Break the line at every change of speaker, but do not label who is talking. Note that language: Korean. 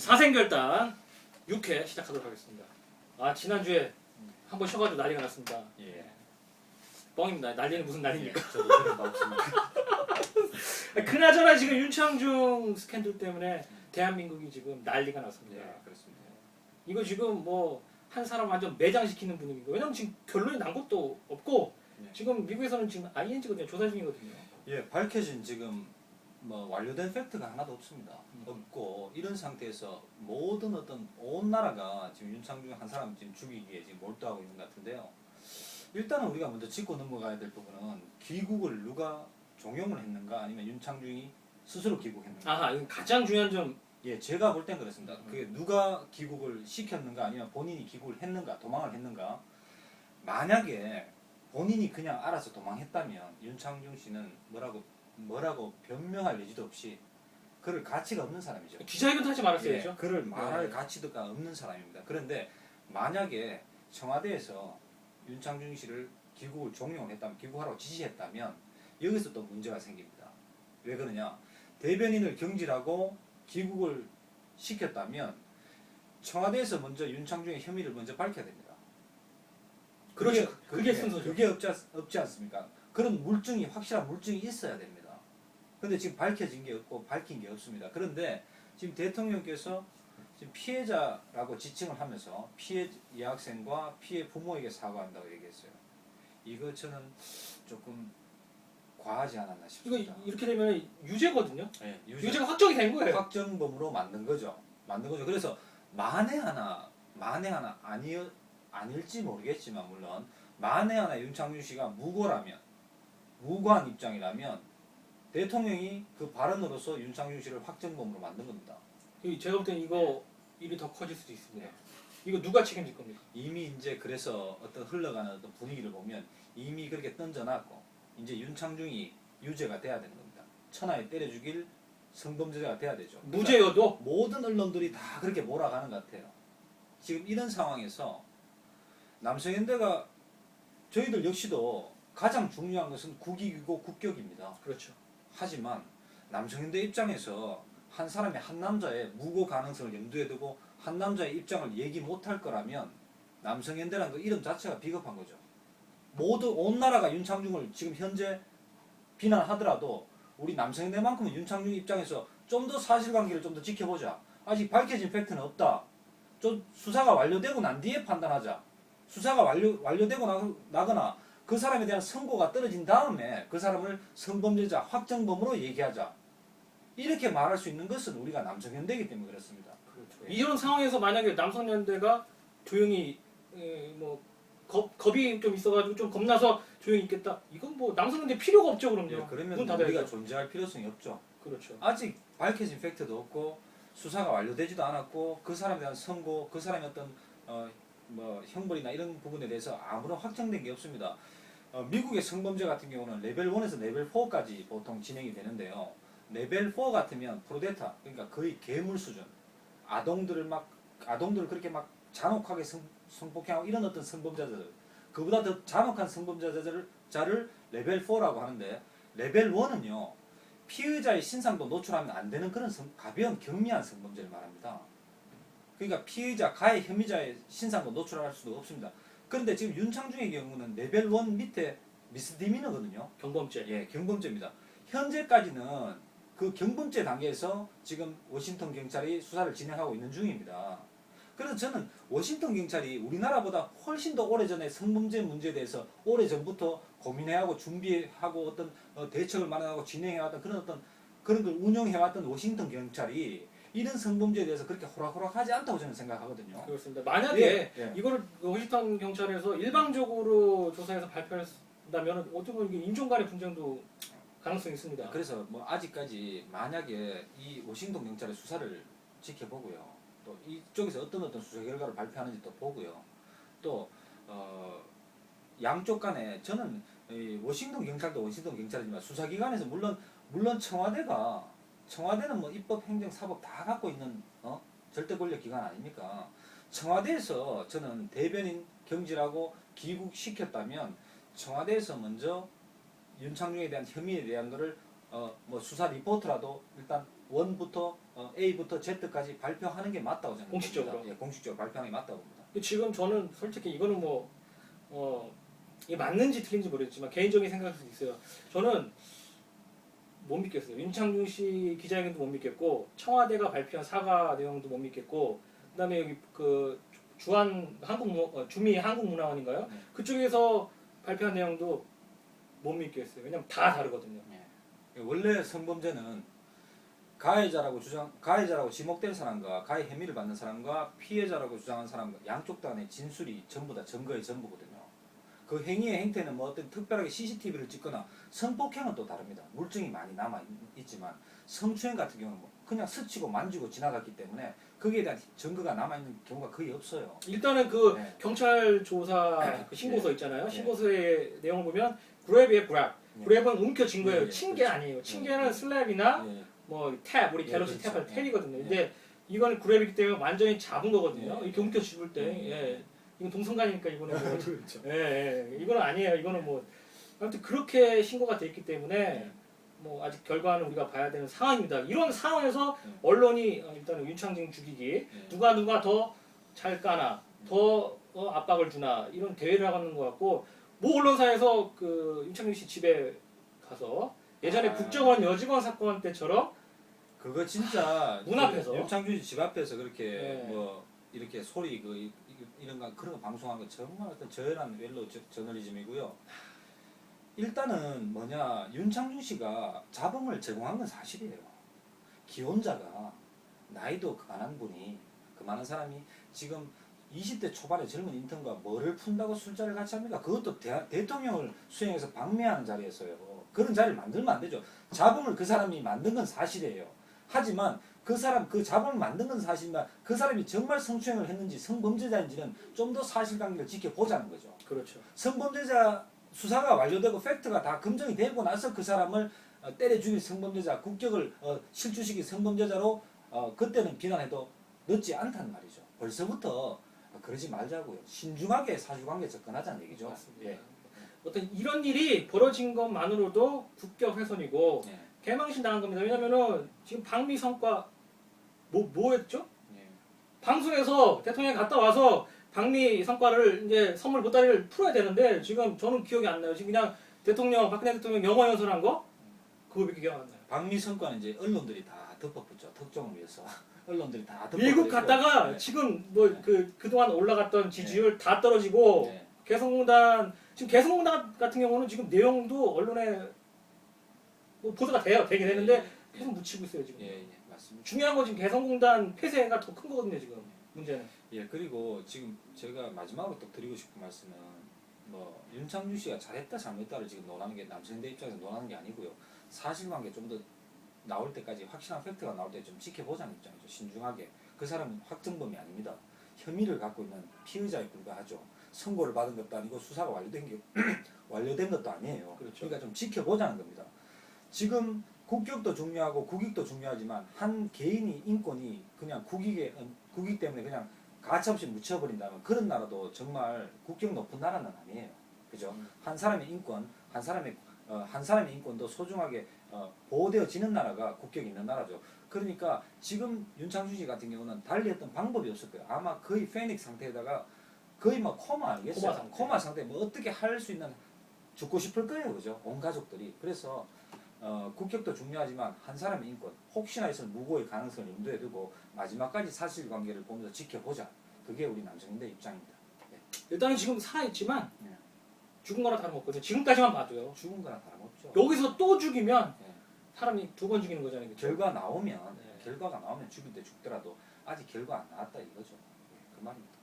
사생결단 6회 시작하도록 하겠습니다. 지난주에 한번 쉬어가지고 난리가 났습니다.
예.
뻥입니다. 난리는 무슨 난리입니까?
저도 그런 거 없습니다.
그나저나 지금 윤창중 스캔들 때문에 대한민국이 지금 난리가 났습니다.
예, 그렇습니다.
이거 지금 뭐 한 사람 완전 매장시키는 분위기고, 왜냐면 지금 결론이 난 것도 없고,
네.
지금 미국에서는 지금 ING거든요. 조사 중이거든요.
예, 밝혀진 지금 뭐 완료된 팩트가 하나도 없습니다.
음.
없고 이런 상태에서 모든 어떤 온 나라가 지금 윤창중 한 사람 지금 죽이기에 지금 몰두하고 있는 것 같은데요. 일단은 우리가 먼저 짚고 넘어가야 될 부분은 귀국을 누가 종용을 했는가 아니면 윤창중이 스스로 귀국했는가.
이건 가장 중요한 점.
예, 제가 볼 땐 그렇습니다. 그게 누가 귀국을 시켰는가 아니면 본인이 귀국을 했는가, 도망을 했는가. 만약에 본인이 그냥 알아서 도망했다면 윤창중 씨는 뭐라고 변명할 여지도 없이 그럴 가치가 없는 사람이죠.
기자회견도 하지 말았어야죠.
예, 그를 말할
네.
가치가 없는 사람입니다. 그런데 만약에 청와대에서 윤창중 씨를 귀국을 종용을 했다면, 귀국하라고 지시했다면 여기서 또 문제가 생깁니다. 왜 그러냐? 대변인을 경질하고 귀국을 시켰다면 청와대에서 먼저 윤창중의 혐의를 먼저 밝혀야 됩니다.
그렇죠. 그게 순서죠.
그게 없지 않습니까? 그런 물증이, 확실한 물증이 있어야 됩니다. 근데 지금 밝혀진 게 없고 밝힌 게 없습니다. 그런데 지금 대통령께서 지금 피해자라고 지칭을 하면서 피해 여학생과 피해 부모에게 사과한다고 얘기했어요. 이거 저는 조금 과하지 않았나
이거
싶습니다.
이렇게 되면 유죄거든요.
네,
유죄가 확정이 된 거예요.
확정범으로 만든 거죠. 그래서 만에 하나 아닐지 모르겠지만 물론 만에 하나 윤창중 씨가 무고한 입장이라면 대통령이 그 발언으로서 윤창중 씨를 확정범으로 만든 겁니다.
제가 볼 때는 이거 일이 더 커질 수도 있습니다.
네.
이거 누가 책임질 겁니까?
이미 이제 그래서 어떤 흘러가는 어떤 분위기를 보면 이미 그렇게 던져놨고 이제 윤창중이 유죄가 돼야 되는 겁니다. 천하에 때려 죽일 성범죄자가 돼야 되죠.
무죄여도?
모든 언론들이 다 그렇게 몰아가는 것 같아요. 지금 이런 상황에서 남성현대가 저희들 역시도 가장 중요한 것은 국익이고 국격입니다.
그렇죠.
하지만 남성현대 입장에서 한 사람이 한 남자의 무고 가능성을 염두에 두고 한 남자의 입장을 얘기 못할 거라면 남성현대라는 그 이름 자체가 비겁한 거죠. 모두 온 나라가 윤창중을 지금 현재 비난하더라도 우리 남성현대만큼은 윤창중 입장에서 좀 더 사실관계를 좀 더 지켜보자. 아직 밝혀진 팩트는 없다. 좀 수사가 완료되고 난 뒤에 판단하자. 수사가 완료되고 나거나 그 사람에 대한 선고가 떨어진 다음에 그 사람을 성범죄자 확정범으로 얘기하자. 이렇게 말할 수 있는 것은 우리가 남성현대이기 때문에 그렇습니다.
그렇죠. 이런 상황에서 만약에 남성연대가 조용히 겁이 좀 있어가지고 좀 겁나서 조용히 있겠다. 이건 뭐 남성연대 필요가 없죠, 그럼요.
예, 그러면
문 닫아야죠.
우리가 존재할 필요성이 없죠.
그렇죠.
아직 밝혀진 팩트도 없고 수사가 완료되지도 않았고 그 사람에 대한 선고, 그 사람의 어떤 형벌이나 이런 부분에 대해서 아무런 확정된 게 없습니다. 미국의 성범죄 같은 경우는 레벨 1에서 레벨 4까지 보통 진행이 되는데요. 레벨 4 같으면 프로데타, 그러니까 거의 괴물 수준, 아동들을 그렇게 막 잔혹하게 성폭행하고 이런 어떤 성범죄자들, 그보다 더 잔혹한 성범죄자를 레벨 4라고 하는데, 레벨 1은요 피의자의 신상도 노출하면 안 되는 그런 가벼운 경미한 성범죄를 말합니다. 그러니까 피의자, 가해 혐의자의 신상도 노출할 수도 없습니다. 그런데 지금 윤창중의 경우는 레벨 1 밑에 미스디미너거든요.
경범죄.
예, 경범죄입니다. 현재까지는 그 경범죄 단계에서 지금 워싱턴 경찰이 수사를 진행하고 있는 중입니다. 그래서 저는 워싱턴 경찰이 우리나라보다 훨씬 더 오래전에 성범죄 문제에 대해서 오래전부터 고민해하고 준비하고 어떤 대책을 마련하고 진행해왔던 그런 걸 운영해왔던 워싱턴 경찰이 이런 성범죄에 대해서 그렇게 호락호락하지 않다고 저는 생각하거든요.
그렇습니다. 만약에
예.
이거를 워싱턴 경찰에서 일방적으로 조사해서 발표한다면 어떻게 보면 이게 인종 간의 분쟁도 가능성이 있습니다.
그래서 뭐 아직까지 만약에 이 워싱턴 경찰의 수사를 지켜보고요. 또 이쪽에서 어떤 수사 결과를 발표하는지 또 보고요. 또 양쪽 간에 저는 이 워싱턴 경찰도 워싱턴 경찰이지만 수사기관에서 물론 청와대는 뭐 입법, 행정, 사법 다 갖고 있는 절대 권력 기관 아닙니까? 청와대에서 저는 대변인 경질하고 귀국시켰다면 청와대에서 먼저 윤창중에 대한 혐의에 대한 거를 뭐 수사 리포트라도 일단 1부터 A부터 Z까지 발표하는 게 맞다고 생각합니다.
공식적으로?
예, 공식적으로 발표하는 게 맞다고 봅니다.
근데 지금 저는 솔직히 이거는 이게 맞는지 틀린지 모르겠지만 개인적인 생각일 수도 있어요. 저는 못 믿겠어요. 윤창중 씨 기자회견도 못 믿겠고 청와대가 발표한 사과 내용도 못 믿겠고 그다음에 여기 그 주미 한국문화원인가요?
네.
그쪽에서 발표한 내용도 못 믿겠어요. 왜냐면 다 다르거든요.
예. 원래 성범죄는 가해자라고 지목된 사람과 가해 혐의를 받는 사람과 피해자라고 주장한 사람과 양쪽 단의 진술이 전부 다 증거의 전부거든요. 그 행위의 행태는 뭐 어떤 특별하게 CCTV를 찍거나 성폭행은 또 다릅니다. 물증이 많이 남아 있지만 성추행 같은 경우는 뭐 그냥 스치고 만지고 지나갔기 때문에 거기에 대한 증거가 남아 있는 경우가 거의 없어요.
일단은 그
네.
경찰 조사 그 신고서
네.
있잖아요.
네.
신고서의 내용을 보면 그랩이에요, 그랩.
네.
그랩은 움켜쥔 거예요.
네.
친 게
그렇죠.
아니에요. 친게는
네.
슬랩이나
예.
뭐 탭, 우리
네,
갤럭시
그렇죠.
탭할 탭이거든요.
네.
근데 이거는 그랩이기 때문에 완전히 잡은 거거든요.
네.
이렇게 움켜쥐을 때,
네.
예. 이건 동성간이니까 이거는 뭐,
그렇죠.
예, 이거는 아니에요. 이거는 뭐 아무튼 그렇게 신고가 돼 있기 때문에
네.
뭐 아직 결과는 우리가 봐야 되는 상황입니다. 이런 상황에서
네.
언론이 일단은 윤창중 죽이기
네.
누가 더 잘 까나 더 압박을 주나 이런 대회를 하는 것 같고 모 언론사에서 그 윤창중 씨 집에 가서 예전에 국정원 여직원 사건 때처럼
그거 진짜
문 앞에서?
윤창준 씨 집 앞에서 그렇게
네.
뭐 이렇게 소리 이런 거 그런 거 방송한 거 정말 어떤 저열한 웰로 저널리즘이고요. 일단은 뭐냐 윤창준 씨가 자범을 제공한 건 사실이에요. 기혼자가 나이도 그만한 분이 그만한 사람이 지금 20대 초반의 젊은 인턴과 뭐를 푼다고 술자리를 같이 합니까? 그것도 대통령을 수행해서 방미하는 자리에서요. 그런 자리를 만들면 안 되죠. 자범을 그 사람이 만든 건 사실이에요. 하지만 그 자범을 만든 건 사실이지만 그 사람이 정말 성추행을 했는지 성범죄자인지는 좀 더 사실관계를 지켜보자는 거죠.
그렇죠.
성범죄자 수사가 완료되고 팩트가 다 검증이 되고 나서 그 사람을 때려 죽인 성범죄자, 국격을 실추시킨 성범죄자로 그때는 비난해도 늦지 않다는 말이죠. 벌써부터 그러지 말자고요. 신중하게 사실관계에 접근하자는 얘기죠.
맞습니다.
예.
어떤 이런 일이 벌어진 것만으로도 국격 훼손이고
예.
개망신 당한 겁니다. 왜냐면은 지금 방미 성과 뭐였죠?
예.
방송에서 대통령이 갔다 와서 방미 성과를 이제 선물 보따리를 풀어야 되는데 지금 저는 기억이 안 나요. 지금 그냥 박근혜 대통령 영어 연설한 거 그거밖에 기억 안 나요.
방미 성과는 이제 언론들이 다 덮어붙죠. 특종을 위해서 언론들이 다 덮어붙죠.
미국 갔다가
네.
지금 뭐
네.
그동안 올라갔던 지지율 다 떨어지고
네.
개성공단 같은 경우는 지금 내용도 언론에 뭐 보도가 되긴 했는데
예.
계속 묻히고 있어요 지금.
예, 맞습니다.
중요한 건 지금 개성공단 폐쇄가 더 큰 거거든요 지금 문제는.
예, 그리고 지금 제가 마지막으로 또 드리고 싶은 말씀은 뭐 윤창준 씨가 잘했다 잘못했다를 지금 논하는 게 남성대 입장에서 논하는 게 아니고요. 사실관계 좀 더 나올 때까지 확실한 팩트가 나올 때 좀 지켜보자는 입장이죠. 신중하게. 그 사람은 확정범이 아닙니다. 혐의를 갖고 있는 피의자에 불과하죠. 선고를 받은 것도 아니고 수사가 완료된 것도 아니에요.
그렇죠.
그러니까 좀 지켜보자는 겁니다. 지금 국격도 중요하고 국익도 중요하지만 한 개인이 인권이 그냥 국익 때문에 그냥 가차없이 묻혀버린다면 그런 나라도 정말 국격 높은 나라는 아니에요. 그죠? 한 사람의 인권, 한 사람의 인권도 소중하게 보호되어지는 나라가 국격이 있는 나라죠. 그러니까 지금 윤창준 씨 같은 경우는 달리 했던 방법이 없을 거예요. 아마 거의 패닉 상태에다가 거의 막 코마 아니겠어요? 코마 상태. 뭐 어떻게 할 수 있는 죽고 싶을 거예요, 그죠? 온 가족들이. 그래서 국격도 중요하지만 한 사람의 인권, 혹시나 있으면 무고의 가능성을 염두에 두고 마지막까지 사실관계를 보면서 지켜보자. 그게 우리 남성인대 입장입니다. 네.
일단은 지금 살아있지만
네.
죽은 거나 다름없거든요. 지금까지만 봐도요.
죽은 거나 다름없죠.
여기서 또 죽이면
네.
사람이 두 번 죽이는 거잖아요. 그쵸?
결과가 나오면
네.
죽일 때 죽더라도 아직 결과 안 나왔다 이거죠. 네, 그 말입니다.